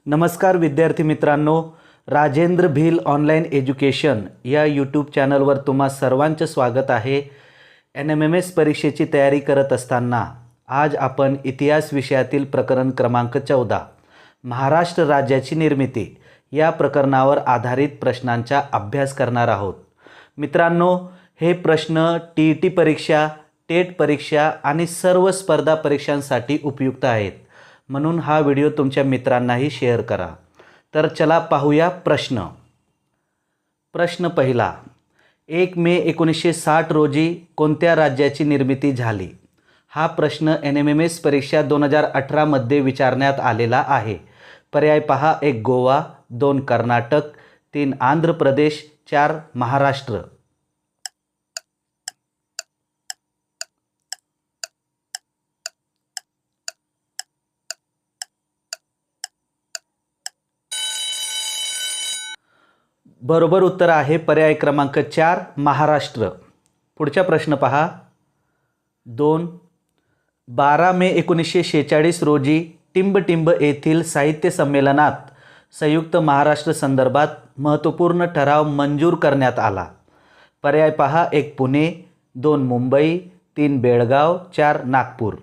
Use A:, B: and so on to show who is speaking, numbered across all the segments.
A: नमस्कार विद्यार्थी मित्रांनो, राजेंद्र भिल ऑनलाईन एज्युकेशन या यूट्यूब चॅनलवर तुम्हा सर्वांचे स्वागत आहे। NMMS परीक्षेची तयारी करत असताना आज आपण इतिहास विषयातील प्रकरण क्रमांक 14 महाराष्ट्र राज्याची निर्मिती या प्रकरणावर आधारित प्रश्नांचा अभ्यास करणार आहोत। मित्रांनो, हे प्रश्न TET परीक्षा, टेट परीक्षा आणि सर्व स्पर्धा परीक्षांसाठी उपयुक्त आहेत, म्हणून हा व्हिडिओ तुमच्या मित्रांनाही शेअर करा। तर चला पाहूया प्रश्न। प्रश्न पहिला, 1 मे 1960 रोजी कोणत्या राज्याची निर्मिती झाली? हा प्रश्न NMMS परीक्षा 2018 मध्ये विचारण्यात आलेला आहे। पर्याय पहा, 1 गोवा, 2 कर्नाटक, 3 आंध्र प्रदेश, 4 महाराष्ट्र। बरोबर उत्तर आहे पर्याय क्रमांक 4 महाराष्ट्र। पुढचा प्रश्न पहा, 2 12 मे 1946 रोजी टिंबटिंब येथील साहित्य संमेलनात संयुक्त महाराष्ट्र संदर्भात महत्त्वपूर्ण ठराव मंजूर करण्यात आला। पर्याय पहा, 1 पुणे, 2 मुंबई, 3 बेळगाव, 4 नागपूर।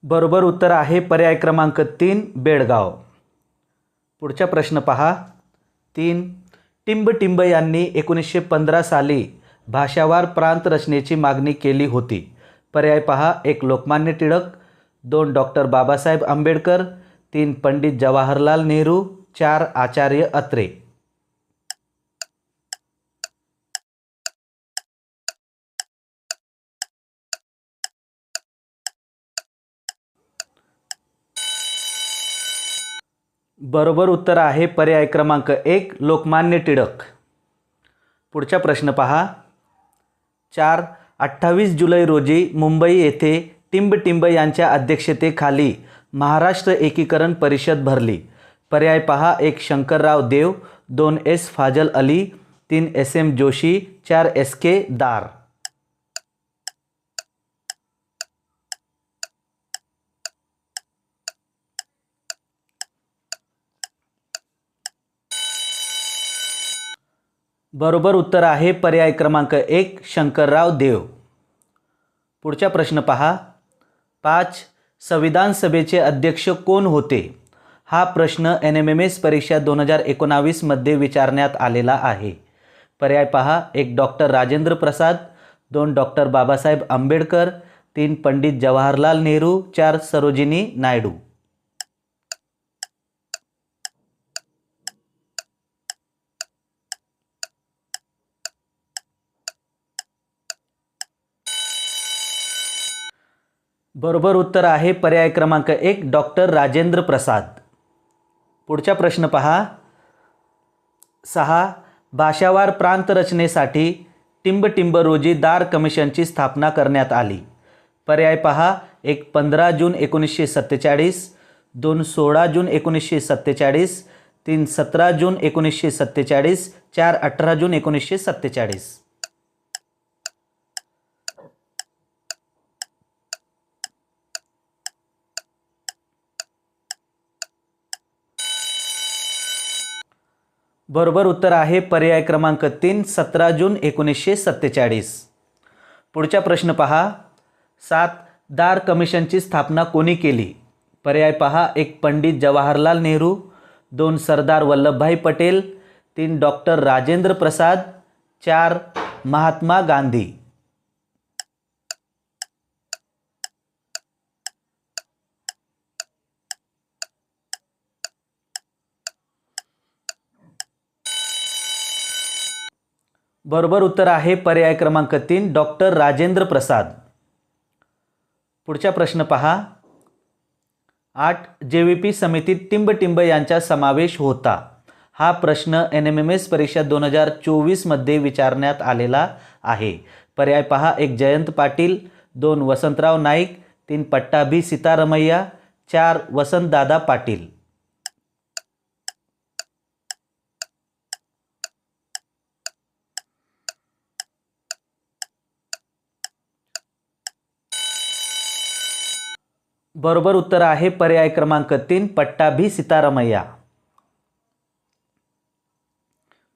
A: बरोबर उत्तर आहे पर्याय क्रमांक 3 बेळगाव। पुढचा प्रश्न पहा, 3 टिंबटिंब यांनी 1915 साली भाषावार प्रांत रचनेची मागणी केली होती। पर्याय पहा, 1 लोकमान्य टिळक, 2 डॉक्टर बाबासाहेब आंबेडकर, 3 पंडित जवाहरलाल नेहरू, 4 आचार्य अत्रे। बरोबर उत्तर आहे पर्याय क्रमांक 1 लोकमान्य टिळक। पुढचा प्रश्न पहा, 4 28 जुलै रोजी मुंबई येथे टिंबटिंब यांच्या अध्यक्षतेखाली महाराष्ट्र एकीकरण परिषद भरली। पर्याय पहा, 1 शंकरराव देव, 2 S Fazal Ali, 3 SM Joshi, 4 SK दार। बरोबर उत्तर आहे पर्याय क्रमांक 1 शंकरराव देव। पुढचा प्रश्न पहा, 5 संविधान सभेचे अध्यक्ष कोण होते? हा प्रश्न NMMS परीक्षा 2019 मध्ये विचारण्यात आलेला आहे। पर्याय पहा, 1 डॉक्टर राजेंद्र प्रसाद, 2 डॉक्टर बाबासाहेब आंबेडकर, 3 पंडित जवाहरलाल नेहरू, 4 सरोजिनी नायडू। बरोबर उत्तर आहे पर्याय क्रमांक 1 डॉक्टर राजेंद्र प्रसाद। पुढचा प्रश्न पहा, 6 भाषावार प्रांत रचनेसाठी टिंबटिंब रोजी दार कमिशनची स्थापना करण्यात आली। पर्याय पहा, 1 15 जून 1947, 2 16 जून 1947, 3 17 जून 1947, 4 18 जून 1947। बरोबर उत्तर आहे पर्याय क्रमांक 3 17 जून 1947। पुढचा प्रश्न पहा, 7 दार कमिशनची स्थापना कोणी केली? पर्याय पहा, 1 पंडित जवाहरलाल नेहरू, 2 सरदार वल्लभभाई पटेल, 3 डॉक्टर राजेंद्र प्रसाद, 4 महात्मा गांधी। बरोबर उत्तर आहे पर्याय क्रमांक 3 डॉक्टर राजेंद्र प्रसाद। पुढचा प्रश्न पहा, 8 JVP समितीत टिंबटिंब यांचा समावेश होता। हा प्रश्न NMMS परीक्षा 2024 मध्ये विचारण्यात आलेला आहे। पर्याय पहा, 1 जयंत पाटील, 2 वसंतराव नाईक, 3 पट्टाभी सीतारमैया, 4 वसंतदादा पाटील। बरोबर उत्तर आहे पर्याय क्रमांक 3 पट्टाभी सीतारामय्या.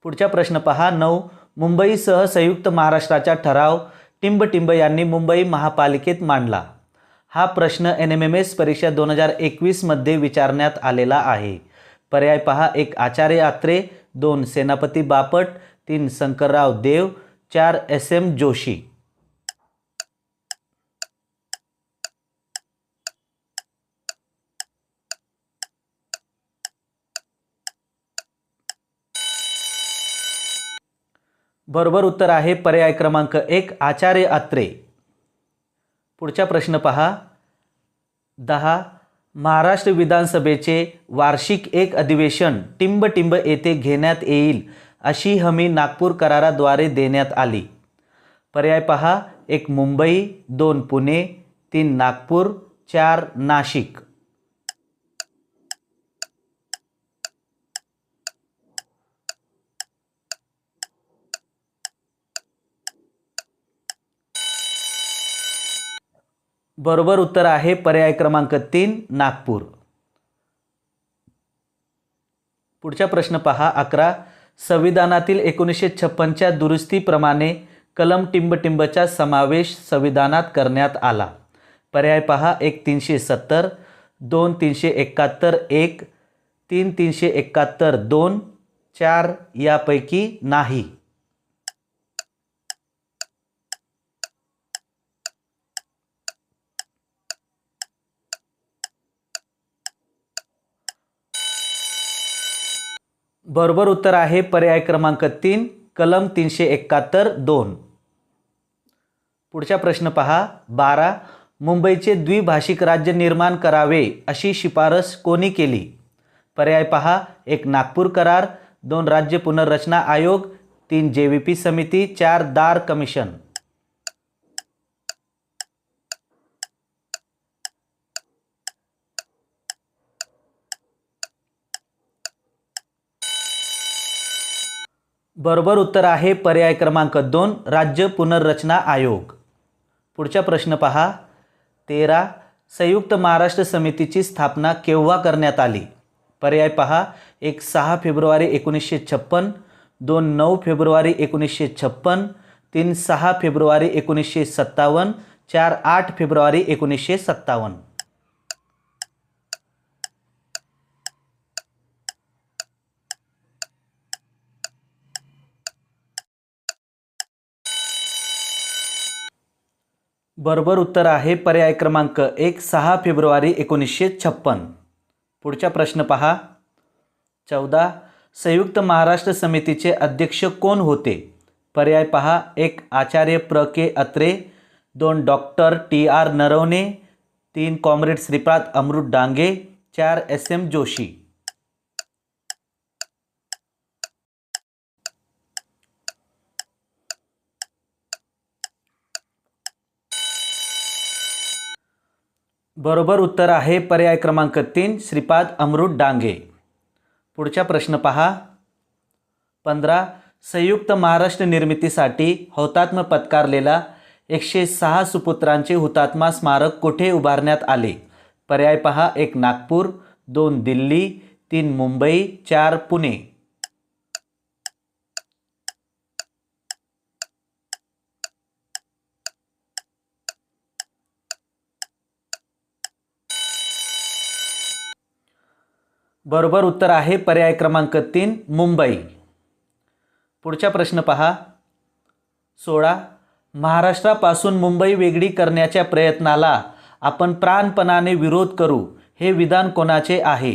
A: पुढचा प्रश्न पहा 9. मुंबईसह संयुक्त महाराष्ट्राचा ठराव टिंबटिंब यांनी मुंबई महापालिकेत मांडला. हा प्रश्न NMMS परीक्षा 2021 मध्ये विचारण्यात आलेला आहे. पर्याय पहा 1 आचार्य आत्रे, 2 सेनापती बापट, 3 शंकरराव देव, 4 SM जोशी. बरोबर उत्तर आहे पर्याय क्रमांक 1 आचार्य आत्रे. पुढचा प्रश्न पहा 10. महाराष्ट्र विधानसभेचे वार्षिक एक अधिवेशन टिंबटिंब येथे घेण्यात येईल अशी हमी नागपूर कराराद्वारे देण्यात आली. पर्याय पहा 1 मुंबई, 2 पुणे, 3 नागपूर, 4 नाशिक. बरोबर उत्तर आहे पर्याय क्रमांक 3 नागपूर. पुढचा प्रश्न पहा 11. संविधानातील 1956च्या दुरुस्तीप्रमाणे कलम टिंबटिंबचा समावेश संविधानात करण्यात आला. पर्याय पहा 1 370, 2 371, 1 3 371, 2 4 यापैकी नाही. बरोबर उत्तर आहे पर्याय क्रमांक 3 कलम 371, 2. पुढचा प्रश्न पहा 12. मुंबईचे द्विभाषिक राज्य निर्माण करावे अशी शिफारस कोणी केली. पर्याय पहा 1 नागपूर करार, 2 राज्य पुनर्रचना आयोग, 3 JVP समिती, 4 दार कमिशन. बरोबर उत्तर आहे पर्याय क्रमांक 2 राज्य पुनर्रचना आयोग. पुढचा प्रश्न पहा 13. संयुक्त महाराष्ट्र समितीची स्थापना केव्हा करण्यात आली. पर्याय पहा 1 6 फेब्रुवारी 1956, 2 9 फेब्रुवारी 1956, 3 6 फेब्रुवारी 1957, 4 8 फेब्रुवारी 1957. बरोबर उत्तर आहे पर्याय क्रमांक 1 6 फेब्रुवारी 1956. पुढचा प्रश्न पहा 14. संयुक्त महाराष्ट्र समितीचे अध्यक्ष कोण होते. पर्याय पहा 1 आचार्य प्र.के. Atre, 2 doctor TR Narawane, 3 comrade Shripad Amrit Dange, 4 SM Joshi. बरोबर उत्तर आहे पर्याय क्रमांक 3 श्रीपाद अमृत डांगे. पुढचा प्रश्न पहा 15. संयुक्त महाराष्ट्र निर्मितीसाठी हौतात्म्य पत्कारलेला 106 सुपुत्रांचे हुतात्मा स्मारक कुठे उभारण्यात आले. पर्याय पहा 1 नागपूर, 2 दिल्ली, 3 मुंबई, 4 पुणे. बरोबर उत्तर आहे पर्याय क्रमांक 3 मुंबई. पुढचा प्रश्न पहा 16. महाराष्ट्रापासून मुंबई वेगळी करण्याच्या प्रयत्नाला आपण प्राणपणाने विरोध करू हे विधान कोणाचे आहे.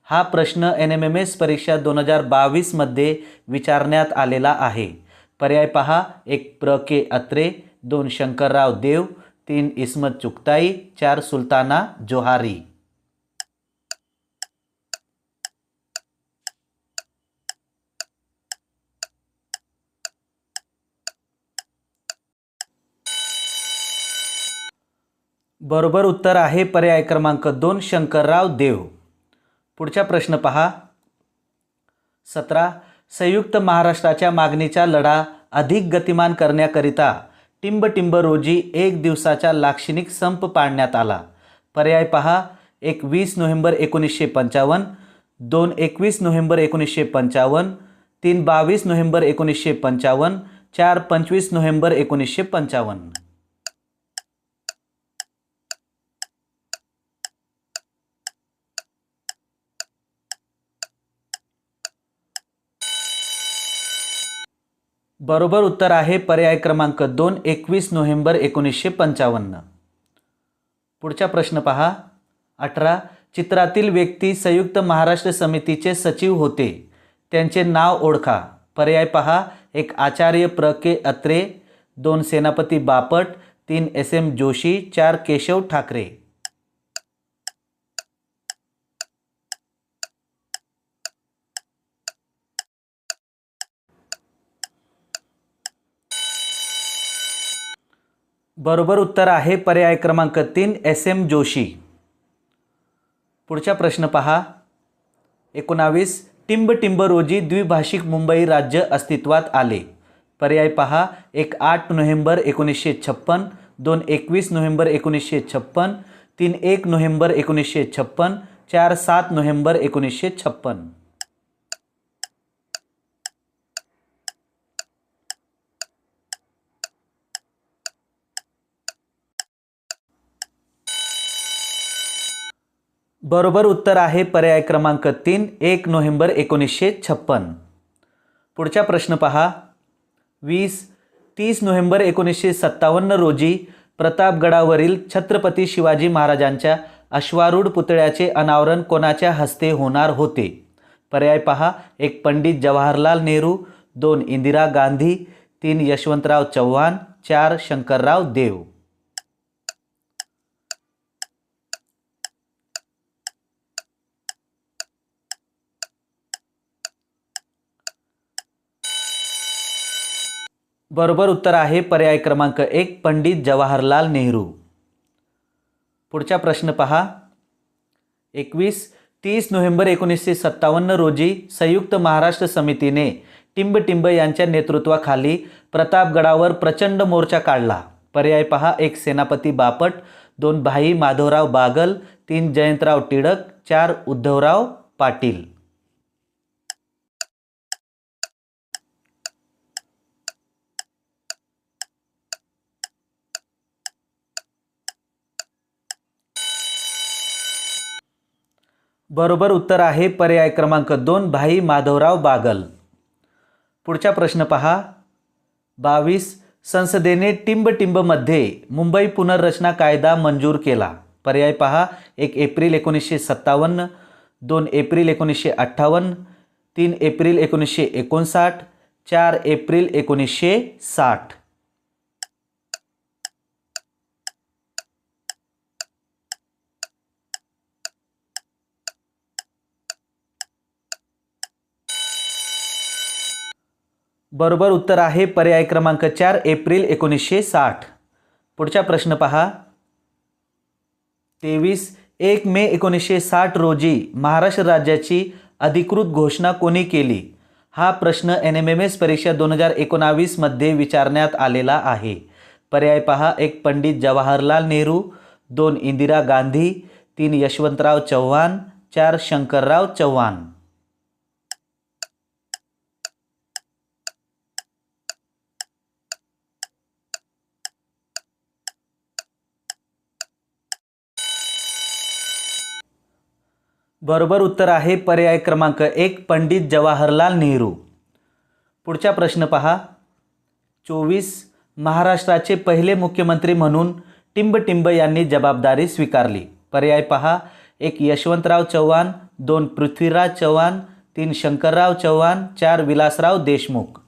A: हा प्रश्न NMMS परीक्षा 2022 मध्ये विचारण्यात आलेला आहे. पर्याय पहा 1 प्र.के. अत्रे, 2 शंकरराव देव, 3 इस्मत चुगताई, 4 सुलताना जोहारी. बरोबर उत्तर आहे पर्याय क्रमांक 2 शंकरराव देव. पुढचा प्रश्न पहा 17. संयुक्त महाराष्ट्राच्या मागणीचा लढा अधिक गतिमान करण्याकरिता टिंबटिंब रोजी 1 दिवसाचा लाक्षणिक संप पाळण्यात आला. पर्याय पहा 1 20 नोव्हेंबर 1955, 2 21 नोव्हेंबर 1955, 3 22 नोव्हेंबर 1955, 4 25 नोव्हेंबर 1955. बरोबर उत्तर आहे पर्याय क्रमांक 2 21 नोव्हेंबर 1955. पुढचा प्रश्न पहा 18. चित्रातील व्यक्ती संयुक्त महाराष्ट्र समितीचे सचिव होते, त्यांचे नाव ओळखा. पर्याय पहा 1 आचार्य प्र के अत्रे, 2 सेनापती बापट, 3 SM जोशी, 4 केशव ठाकरे. बरोबर उत्तर आहे पर्याय क्रमांक 3 SM जोशी. पुढचा प्रश्न पहा 19. टिंब रोजी द्विभाषिक मुंबई राज्य अस्तित्वात आले. पर्याय पहा 1 8 नोव्हेंबर 1956, 2 21 नोव्हेंबर 1956, 3 1 नोव्हेंबर 1956, 4 7 नोव्हेंबर 1956. बरोबर उत्तर आहे पर्याय क्रमांक 3 1 नोव्हेंबर 1956. पुढचा प्रश्न पहा 20. 30 नोव्हेंबर 1957 रोजी प्रतापगडावरील छत्रपती शिवाजी महाराजांच्या अश्वारूढ पुतळ्याचे अनावरण कोणाच्या हस्ते होणार होते. पर्याय पहा 1 पंडित जवाहरलाल नेहरू, 2 इंदिरा गांधी, 3 यशवंतराव चव्हाण, 4 शंकरराव देव. बरोबर उत्तर आहे पर्याय क्रमांक 1 पंडित जवाहरलाल नेहरू. पुढचा प्रश्न पहा 21. 30 नोव्हेंबर 1957 रोजी संयुक्त महाराष्ट्र समितीने टिंब यांच्या नेतृत्वाखाली प्रतापगडावर प्रचंड मोर्चा काढला. पर्याय पहा 1 सेनापती बापट, 2 भाई माधवराव बागल, 3 जयंतराव टिळक, 4 उद्धवराव पाटील. बरोबर उत्तर आहे पर्याय क्रमांक 2 भाई माधवराव बागल. पुढचा प्रश्न पहा 22. संसदेने टिंबमध्ये मुंबई पुनर्रचना कायदा मंजूर केला. पर्याय पहा 1 एप्रिल 1957, 2 एप्रिल 1958, 3 एप्रिल 1959, 4 एप्रिल 1960. बरोबर उत्तर आहे पर्याय क्रमांक 4 एप्रिल 1960. पुढचा प्रश्न पहा 23. 1 मे 1960 रोजी महाराष्ट्र राज्याची अधिकृत घोषणा कोणी केली. हा प्रश्न NMMS परीक्षा 2019 मध्ये विचारण्यात आलेला आहे. पर्याय पहा 1 पंडित जवाहरलाल नेहरू, 2 इंदिरा गांधी, 3 यशवंतराव चव्हाण, 4 शंकरराव चव्हाण. बरोबर उत्तर आहे पर्याय क्रमांक 1 पंडित जवाहरलाल नेहरू. पुढचा प्रश्न पहा 24. महाराष्ट्राचे पहिले मुख्यमंत्री म्हणून टिंब यांनी जबाबदारी स्वीकारली. पर्याय पहा 1 यशवंतराव चव्हाण, 2 पृथ्वीराज चव्हाण, 3 शंकरराव चव्हाण, 4 विलासराव देशमुख.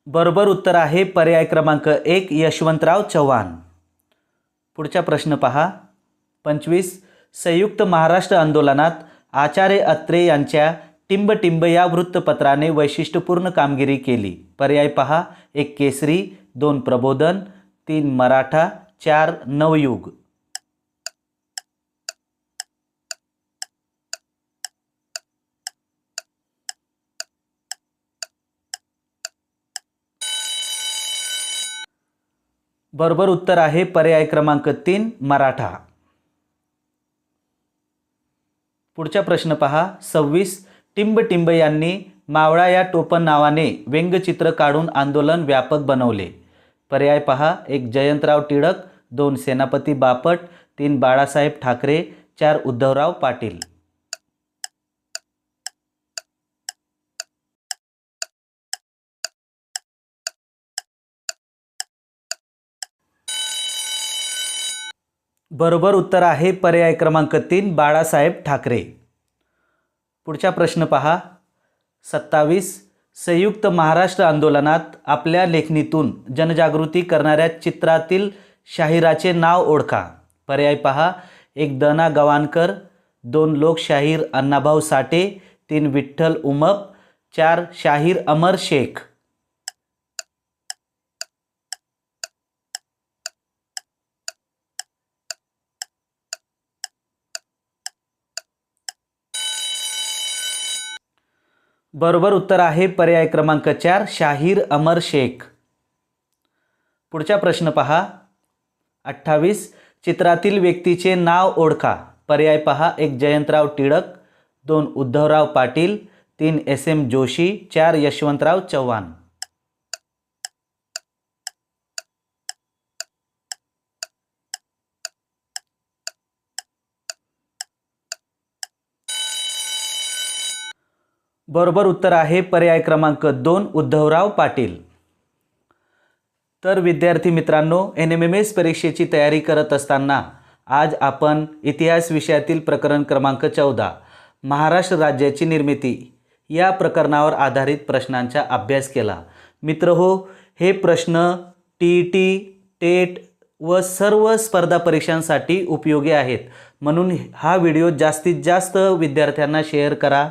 A: बरोबर उत्तर आहे पर्याय क्रमांक 1 यशवंतराव चव्हाण. पुढचा प्रश्न पहा 25. संयुक्त महाराष्ट्र आंदोलनात आचार्य अत्रे यांच्या टिंब या वृत्तपत्राने वैशिष्ट्यपूर्ण कामगिरी केली. पर्याय पहा 1 केसरी, 2 प्रबोधन, 3 मराठा, 4 नवयुग. बरोबर उत्तर आहे पर्याय क्रमांक 3 मराठा. पुढचा प्रश्न पहा. 26 टिंबटिंब यांनी मावळा या टोपण नावाने व्यंगचित्र काढून आंदोलन व्यापक बनवले. पर्याय पहा. 1 जयंतराव टिळक, 2 सेनापती बापट, 3 बाळासाहेब ठाकरे, 4 उद्धवराव पाटील. बरोबर उत्तर आहे पर्याय क्रमांक 3 बाळासाहेब ठाकरे. पुढचा प्रश्न पहा. 27 संयुक्त महाराष्ट्र आंदोलनात आपल्या लेखणीतून जनजागृती करणाऱ्या चित्रातील शाहिराचे नाव ओळखा. पर्याय पहा. 1 द.ना. गवाणकर, 2 लोकशाहीर अण्णाभाऊ साठे, 3 विठ्ठल उमप, 4 शाहीर अमर शेख. बरोबर उत्तर आहे पर्याय क्रमांक 4 शाहीर अमर शेख. पुढचा प्रश्न पहा. 28 चित्रातील व्यक्तीचे नाव ओळखा. पर्याय पहा. 1 जयंतराव टिळक, 2 उद्धवराव पाटील, 3 S.M. जोशी, 4 यशवंतराव चव्हाण. बरोबर उत्तर आहे पर्याय क्रमांक 2 उद्धवराव पाटील. तर विद्यार्थी मित्रांनो, NMMS परीक्षेची तयारी करत असताना आज आपण इतिहास विषयातील प्रकरण क्रमांक 14 महाराष्ट्र राज्याची निर्मिती या प्रकरणावर आधारित प्रश्नांचा अभ्यास केला. मित्रहो, हे प्रश्न TET, टेट व सर्व स्पर्धा परीक्षांसाठी उपयोगी आहेत. म्हणून हा व्हिडिओ जास्तीत जास्त विद्यार्थ्यांना शेअर करा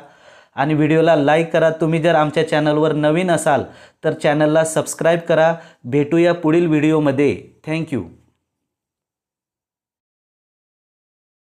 A: आणि व्हिडिओला लाईक करा. तुम्ही जर आमच्या चॅनलवर नवीन असाल तर चॅनलला सबस्क्राईब करा. भेटूया पुढील व्हिडिओमध्ये. थँक्यू.